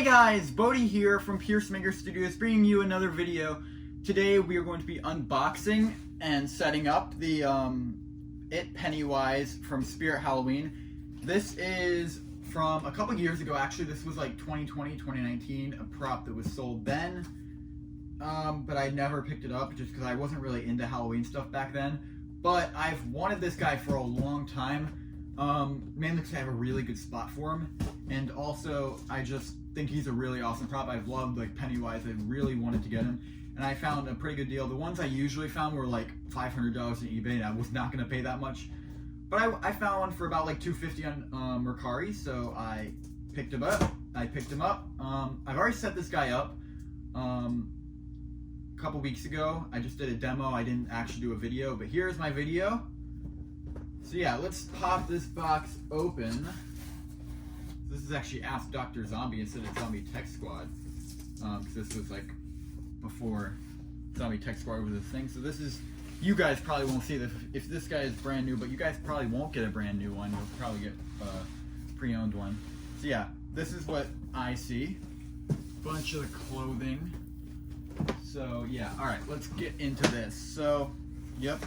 guys, Bodhi here from Pierce Maker Studios, bringing you another video. Today we are going to be unboxing and setting up the Pennywise from Spirit Halloween. This is from a couple years ago, actually. This was like 2020, 2019, a prop that was sold then, but I never picked it up just because I wasn't really into Halloween stuff back then. But I've wanted this guy for a long time, mainly because I have a really good spot for him, and also I just think he's a really awesome prop. I've loved like Pennywise. I really wanted to get him, and I found a pretty good deal. The ones I usually found were like $500 on eBay, and I was not going to pay that much. But I found one for about like $250 on Mercari, so I picked him up. I've already set this guy up a couple weeks ago. I just did a demo. I didn't actually do a video, but here's my video. So yeah, let's pop this box open. This is actually Ask Dr. Zombie instead of Zombie Tech Squad, because this was like before Zombie Tech Squad was a thing. So this is, you guys probably won't see this if this guy is brand new, but you guys probably won't get a brand new one. You'll probably get a pre-owned one. So yeah, this is what I see. Bunch of clothing. So yeah, all right, let's get into this. So, yep,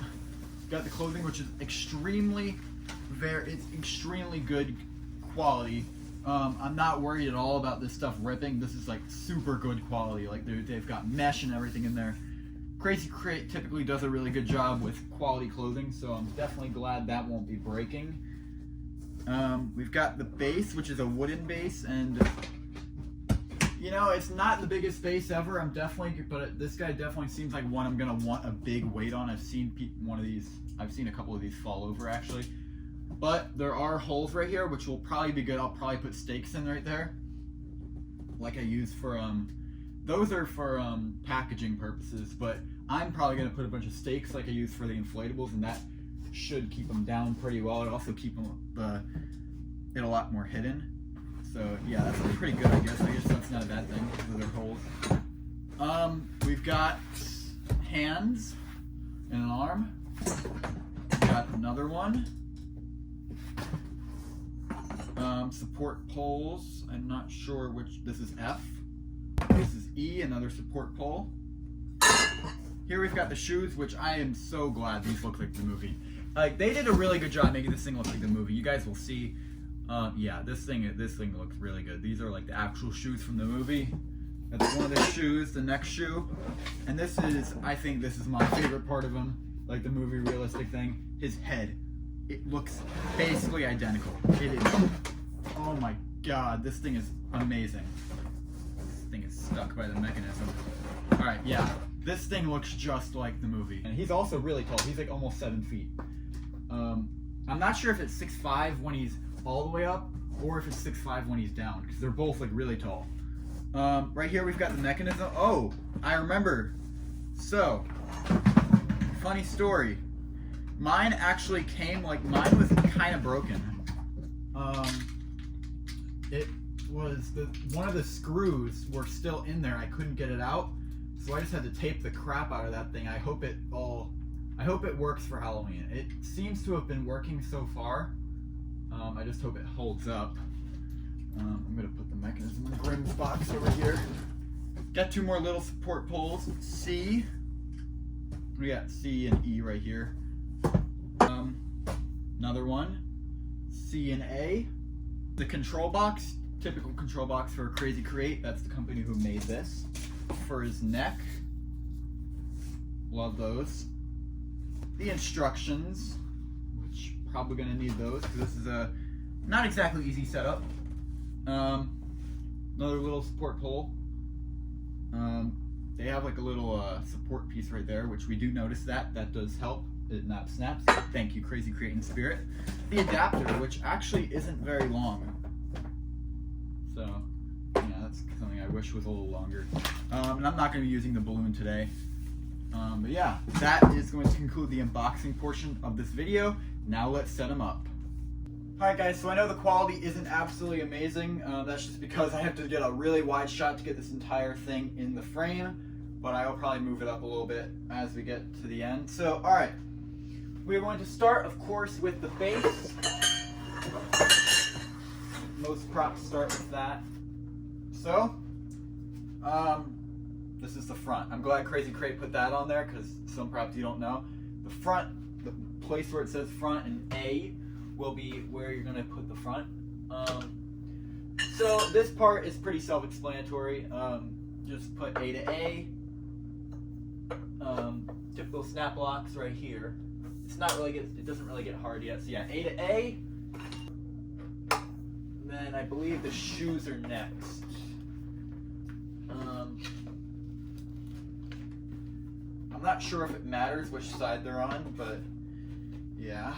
got the clothing, which is extremely good quality. I'm not worried at all about this stuff ripping. This is like super good quality. Like they've got mesh and everything in there. Crazy Crate typically does a really good job with quality clothing, so I'm definitely glad that won't be breaking. We've got the base, which is a wooden base, and you know, it's not the biggest base ever. But this guy definitely seems like one I'm gonna want a big weight on. I've seen a couple of these fall over actually. But there are holes right here, which will probably be good. I'll probably put stakes in right there, like I use for those are for packaging purposes. But I'm probably gonna put a bunch of stakes like I use for the inflatables, and that should keep them down pretty well. It also keep it a lot more hidden. So yeah, that's pretty good, I guess. I guess that's not a bad thing because of their holes. We've got hands and an arm. We've got another one. Support poles. I'm not sure which. This is F. This is E, another support pole. Here we've got the shoes, which I am so glad these look like the movie. Like, they did a really good job making this thing look like the movie. You guys will see. Yeah, this thing looks really good. These are like the actual shoes from the movie. That's one of the shoes. The next shoe, and this is, I think this is my favorite part of him, like the movie realistic thing. His head. It looks basically identical. It is. Oh my god, this thing is amazing. This thing is stuck by the mechanism. Alright, yeah. This thing looks just like the movie. And he's also really tall. He's like almost 7 feet. I'm not sure if it's 6'5" when he's all the way up, or if it's 6'5" when he's down, because they're both like really tall. Right here we've got the mechanism. Oh, I remember. So, funny story. Mine actually came, like, mine was kind of broken. It was, one of the screws were still in there. I couldn't get it out, so I just had to tape the crap out of that thing. I hope it works for Halloween. It seems to have been working so far. I just hope it holds up. I'm gonna put the mechanism in the Grimm's box over here. Got two more little support poles. C. We got C and E right here. Another one, C and A. The control box, typical control box for Crazy Crate. That's the company who made this. For his neck, love those. The instructions, which probably gonna need those because this is a not exactly easy setup. Another little support pole. They have like a little support piece right there, which we do notice that does help. It not snaps. Thank you, Crazy Crate and Spirit. The adapter, which actually isn't very long. So, yeah, that's something I wish was a little longer. And I'm not going to be using the balloon today. But yeah, that is going to conclude the unboxing portion of this video. Now let's set them up. Alright guys, so I know the quality isn't absolutely amazing. That's just because I have to get a really wide shot to get this entire thing in the frame. But I will probably move it up a little bit as we get to the end. So, alright. We're going to start, of course, with the base. Most props start with that. So, this is the front. I'm glad Crazy Crate put that on there because some props you don't know. The front, the place where it says front and A will be where you're gonna put the front. So this part is pretty self-explanatory. Just put A to A. Typical snap locks right here. It doesn't really get hard yet. So yeah, A to A. And then I believe the shoes are next. I'm not sure if it matters which side they're on, but yeah.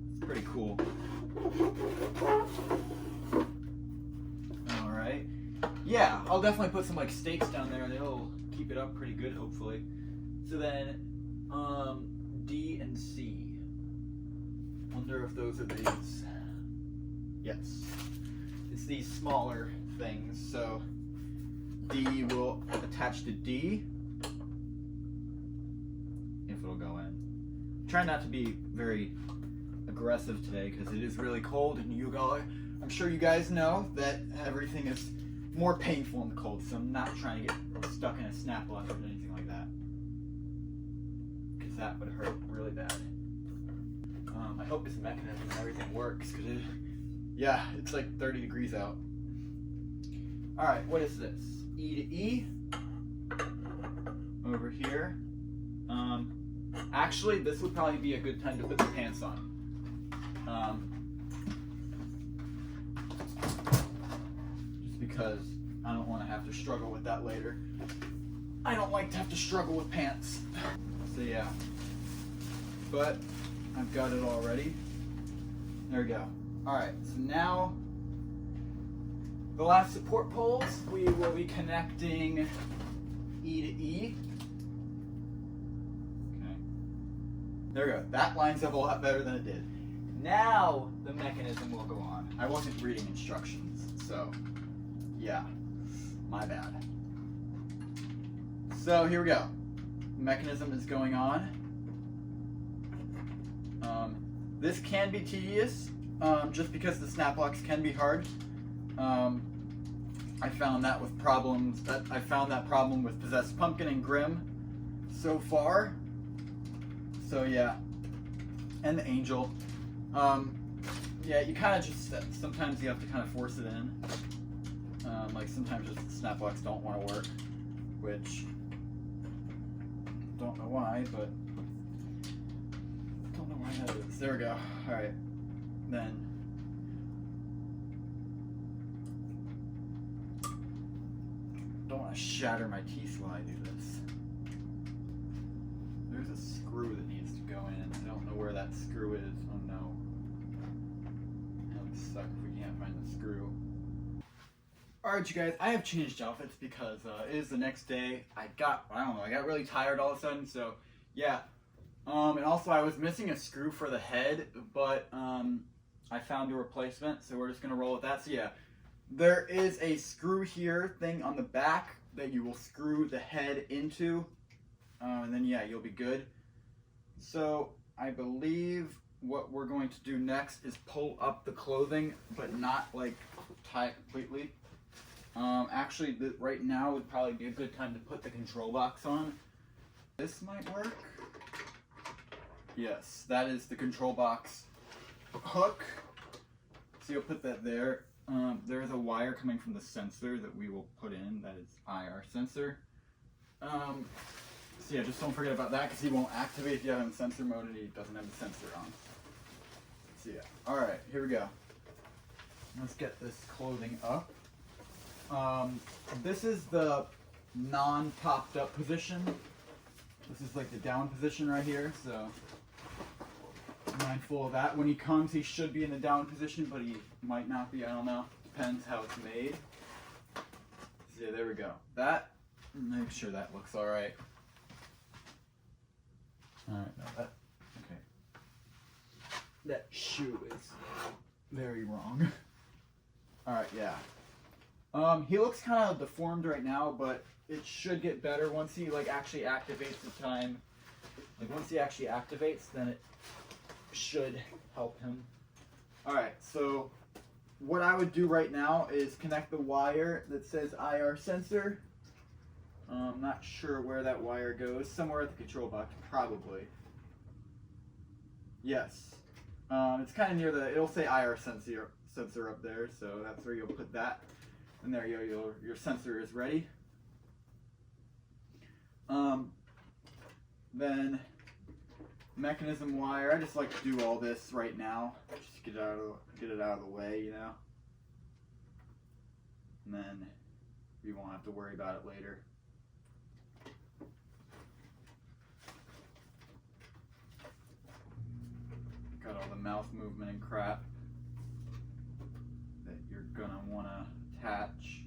It's pretty cool. Alright. Yeah, I'll definitely put some like stakes down there and it'll keep it up pretty good, hopefully. So then, D and C. Wonder if those are these. Yes. It's these smaller things, so D will attach to D if it'll go in. Try not to be very aggressive today because it is really cold and I'm sure you guys know that everything is more painful in the cold, so I'm not trying to get stuck in a snap lock or anything like that because that would hurt really bad. I hope this mechanism and everything works because it's like 30 degrees out. Alright, what is this? E to E. Over here. Actually, this would probably be a good time to put the pants on. Just because I don't want to have to struggle with that later. I don't like to have to struggle with pants. So yeah. But I've got it all ready. There we go. Alright, so now the last support poles, we will be connecting E to E. Okay. There we go. That lines up a lot better than it did. Now the mechanism will go on. I wasn't reading instructions, so yeah, my bad. So here we go. The mechanism is going on. This can be tedious, just because the snap locks can be hard. I found that problem with Possessed Pumpkin and Grimm so far. So yeah, and the Angel. Yeah, you kind of just sometimes you have to kind of force it in. Like sometimes just the snap locks don't want to work, which don't know why, but don't know why that is. There we go. All right, then. Don't want to shatter my teeth while I do this. There's a screw that needs to go in. I don't know where that screw is. Oh no. That would suck if we can't find the screw. Alright you guys, I have changed outfits because it is the next day. I got really tired all of a sudden, so yeah. And also I was missing a screw for the head, but I found a replacement, so we're just gonna roll with that. So yeah. There is a screw here thing on the back that you will screw the head into, and then yeah, you'll be good. So I believe what we're going to do next is pull up the clothing, but not like tie it completely. Actually, right now would probably be a good time to put the control box on. This might work. Yes, that is the control box hook. So you'll put that there. There is a wire coming from the sensor that we will put in. That is IR sensor. So yeah, just don't forget about that because he won't activate if you have him in sensor mode and he doesn't have the sensor on. So yeah. Alright, here we go. Let's get this clothing up. This is the non-popped up position. This is like the down position right here, so mindful of that. When he comes, he should be in the down position, but he might not be. I don't know. Depends how it's made. So yeah, there we go. That, make sure that looks all right. All right, no, that, okay. That shoe is very wrong. All right, yeah. He looks kind of deformed right now, but it should get better once he like actually activates the time. Like once he actually activates, then it should help him. Alright, so what I would do right now is connect the wire that says IR sensor. I'm not sure where that wire goes. Somewhere at the control box, probably. Yes. It's kind of near the, it'll say IR sensor up there, so that's where you'll put that. And there you go, your sensor is ready. Then mechanism wire, I just like to do all this right now. Just get it out of the way, you know. And then we won't have to worry about it later. Got all the mouth movement and crap that you're gonna wanna attach.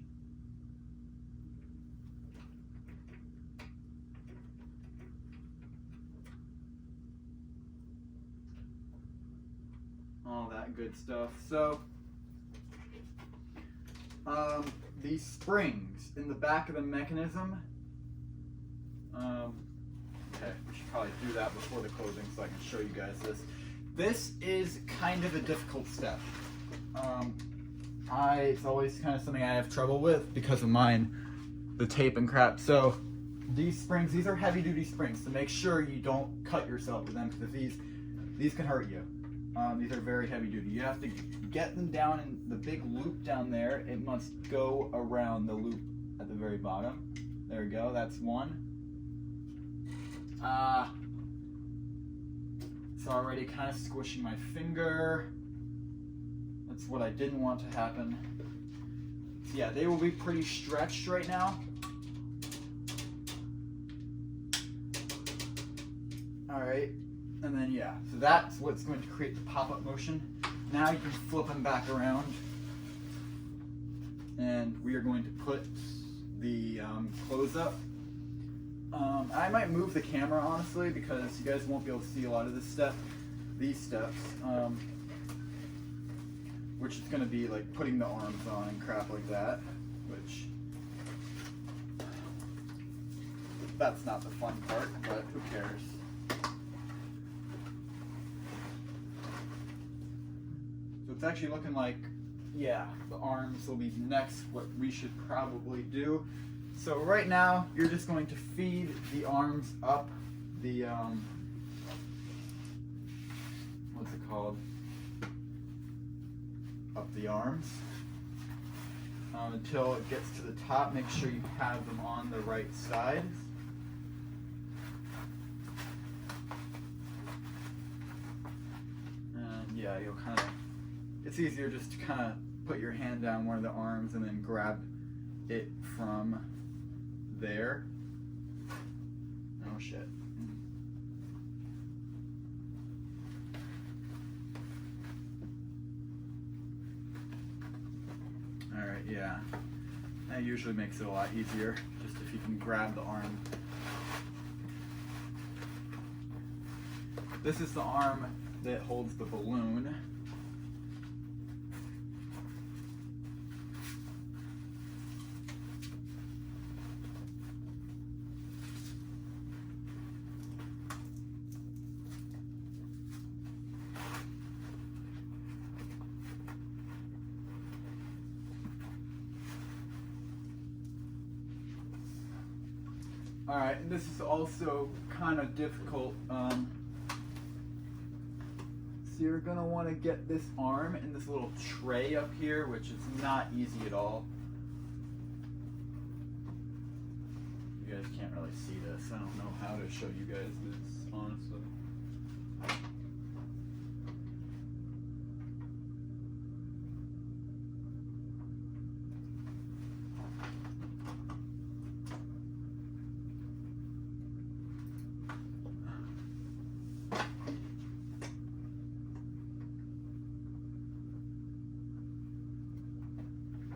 All that good stuff. So, these springs in the back of the mechanism, okay, we should probably do that before the closing so I can show you guys this. This is kind of a difficult step. It's always kind of something I have trouble with because of mine, the tape and crap. So these springs, these are heavy duty springs, so make sure you don't cut yourself with them because these can hurt you. These are very heavy duty. You have to get them down in the big loop down there. It must go around the loop at the very bottom. There we go, that's one. It's already kind of squishing my finger. That's what I didn't want to happen. So yeah, they will be pretty stretched right now. Alright, and then yeah, so that's what's going to create the pop-up motion. Now you can flip them back around. And we are going to put the close up. I might move the camera honestly because you guys won't be able to see a lot of these steps, which is going to be like putting the arms on and crap like that, which that's not the fun part, but who cares. So it's actually looking like, yeah, the arms will be next, what we should probably do. So right now, you're just going to feed the arms up the, what's it called? Up the arms until it gets to the top. Make sure you have them on the right side. And yeah, you'll kind of, it's easier just to kind of put your hand down one of the arms and then grab it from there. Oh shit. Alright, yeah. That usually makes it a lot easier, just if you can grab the arm. This is the arm that holds the balloon. Alright, and this is also kind of difficult. So you're going to want to get this arm in this little tray up here, which is not easy at all. You guys can't really see this. I don't know how to show you guys this, honestly.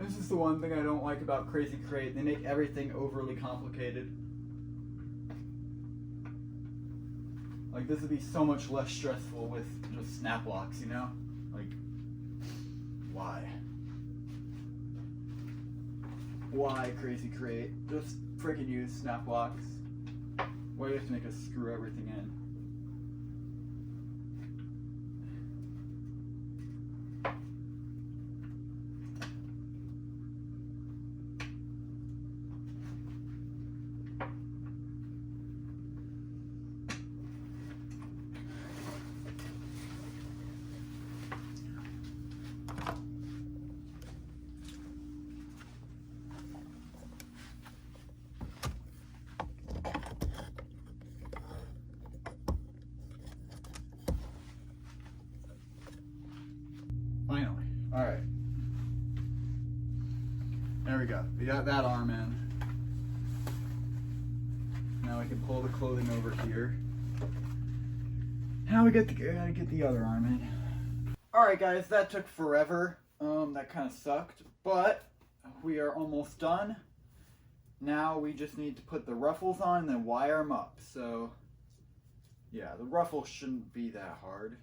This is the one thing I don't like about Crazy Crate. They make everything overly complicated. Like, this would be so much less stressful with just snap locks, you know? Like, why? Why, Crazy Crate? Just freaking use snap locks. Why do you have to make us screw everything in? we go. We got that arm in. Now we can pull the clothing over here. Now we gotta get the other arm in. Alright guys, that took forever. That kind of sucked, but we are almost done. Now we just need to put the ruffles on and then wire them up. So yeah, the ruffles shouldn't be that hard.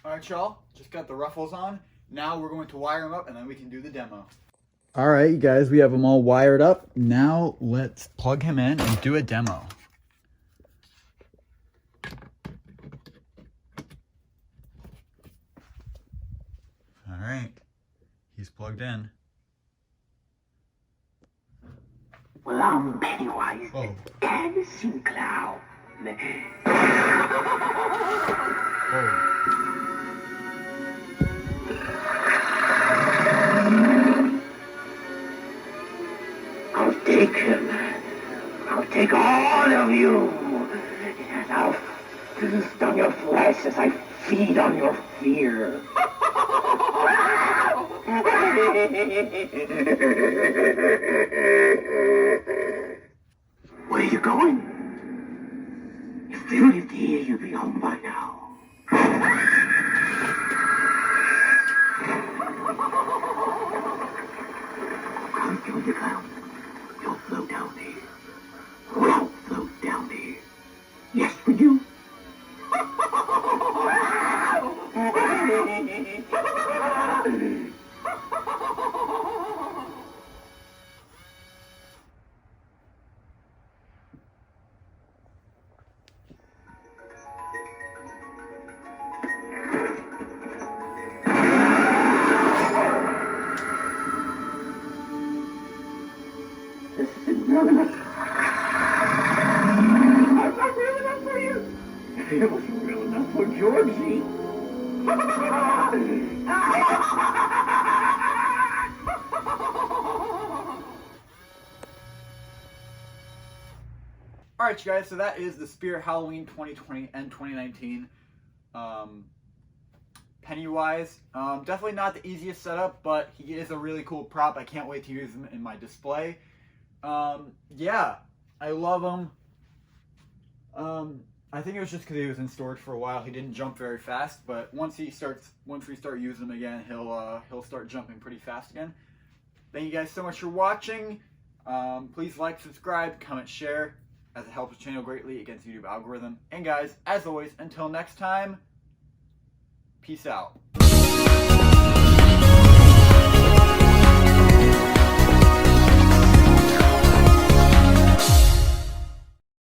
Alright y'all, just got the ruffles on. Now we're going to wire them up and then we can do the demo. Alright you guys, we have them all wired up. Now let's plug him in and do a demo. Alright, he's plugged in. Well, I'm Pennywise, Oh. dancing clown. Oh. I'll take him. I'll take all of you. And I'll feast on your flesh as I feed on your fear. Where are you going? If you lived here, you'd be home by now. I'll kill the clown. You'll float down there. We'll float down there. Yes, would you? This isn't real enough. I'm not real enough for you. It wasn't real enough for Georgie. Alright you guys, so that is the Spirit Halloween 2020 and 2019 Pennywise. Definitely not the easiest setup, but he is a really cool prop. I can't wait to use him in my display. Yeah, I love him. I think it was just because he was in storage for a while. He didn't jump very fast, but once we start using him again, he'll start jumping pretty fast again. Thank you guys so much for watching. Please like, subscribe, comment, share, as it helps the channel greatly against the YouTube algorithm. And guys, as always, until next time, peace out.